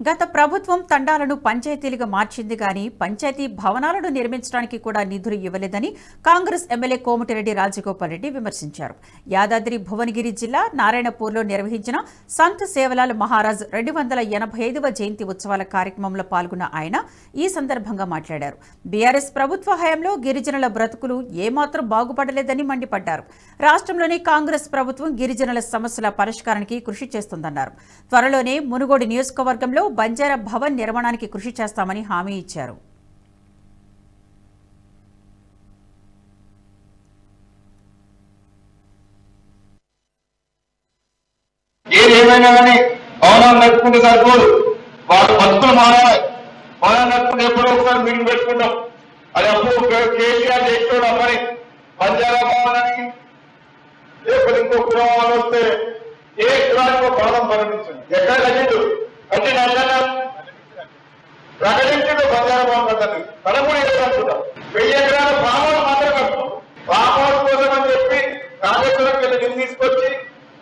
గత ప్రభుత్వం తండాలను పంచాయతీలుగా మార్చింది గాని పంచాయతీ భవనాలను నిర్మించడానికి కూడా నిధులు ఇవ్వలేదని కాంగ్రెస్ ఎమ్మెల్యే కోమటిరెడ్డి రాజగోపాల్ రెడ్డి విమర్శించారు. యాదాద్రి భువనగిరి జిల్లా నారాయణపూర్లో నిర్వహించిన సంత్ సేవలాల్ మహారాజ్ 285వ జయంతి ఉత్సవాల కార్యక్రమంలో పాల్గొన్న ఆయన ఈ సందర్భంగా మాట్లాడారు. బీఆర్ఎస్ ప్రభుత్వ హయాంలో గిరిజనుల బ్రతుకులు ఏమాత్రం బాగుపడలేదని మండిపడ్డారు. రాష్ట్రంలోని కాంగ్రెస్ ప్రభుత్వం గిరిజనుల సమస్యల పరిష్కారానికి కృషి చేస్తుందన్నారు. త్వరలోనే మునుగోడు నియోజకవర్గంలో బంజారా భవన్ నిర్మాణానికి కృషి చేస్తామని హామీ ఇచ్చారు. ఏదేమైనా కానీ భవనాలు నడుపుకుంటే సరిపోదు, వాళ్ళు బతుకులు మారాలి. భవనాలు నడుపుకుంటే ఎప్పుడో ఒకసారి మీటింగ్ పెట్టుకుంటాం. అది అప్పుడు కేసీఆర్ చేసేవాడు అమ్మని బంజారా భవనానికి లేకపోతే ఇంకో కుటుంబాలు వస్తే ఏ కులానికి భవనం పరిగణించండి. ఎక్కడ కట్టిండు కట్టి ప్రకటించడు బంజారా భవన్ కట్టండి. కడపూడి అనుకుంటాం 1000 ఎకరాల ఫామ్ మాత్రం కట్టుకుంటాం. ఫామ్ హౌస్ కోసం అని చెప్పి కాళేశ్వరం నిధులు తీసుకొచ్చి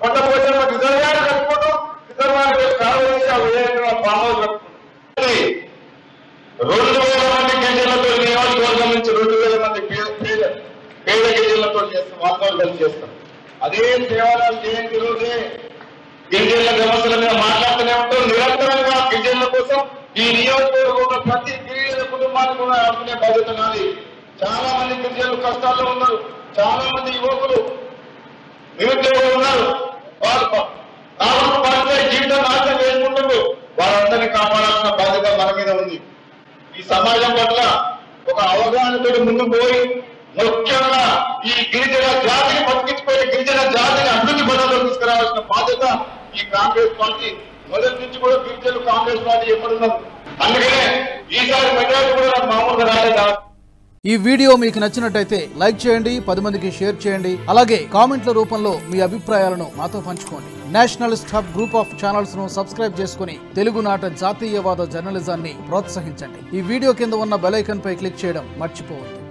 కొంత కోసం రిజర్వాయర్ కట్టుకుంటాం. రిజర్వాయర్ కాలువ చేసి ఆ 1000 ఎకరాల ఫామ్ హౌస్ కట్టుకుంటాం. 2000 మంది గిరిజనులతో నియోజకవర్గం నుంచి 2000 మంది పేద గిరిజనులతో చేస్తాం, వాతావరణం చేస్తాం. అదే సేవలు జయంతి రోజే గిరిజనుల సమస్యల మీద మాట్లాడుతూనే ఉంటాం. నిరంతరంగా గిరిజనుల కోసం ఈ నియోజకవర్గంలో ప్రతి గిరిజన కుటుంబాన్ని కూడా ఆడుకునే బాధ్యత నాది. చాలా మంది గిరిజనులు కష్టాల్లో ఉన్నారు, చాలా మంది యువకులు నిరుద్యోగులు ఉన్నారు. వాళ్ళు జీవితం నాశనం చేసుకుంటున్నారు. వాళ్ళందరినీ కాపాడాల్సిన బాధ్యత మన మీద ఉంది. ఈ సమాజం పట్ల ఒక అవగాహనతో ముందుకు పోయి ముఖ్యంగా ఈ గిరిజన జాతిని బతికించుకొని గిరిజన జాతిని అభివృద్ధి పదంలో తీసుకురావాల్సిన బాధ్యత ఈ కాంగ్రెస్ పార్టీ మొదటి నుంచి కూడా గిరిజనులు కాంగ్రెస్ పార్టీ ఎప్పుడున్నారు. అందుకనే ఈసారి మెజారిటీ కూడా నాకు మామూలుగా రాలేదా. ఈ వీడియో మీకు నచ్చినట్టయితే లైక్ చేయండి, 10 మందికి షేర్ చేయండి. అలాగే కామెంట్ల రూపంలో మీ అభిప్రాయాలను మాతో పంచుకోండి. Nationalist hub group of channels ను సబ్స్క్రైబ్ చేసుకుని తెలుగునాట జాతీయవాద జర్నలిజాన్ని ప్రోత్సహించండి. ఈ వీడియో కింద ఉన్న బెల్ ఐకాన్ పై క్లిక్ చేయడం మర్చిపోవద్దు.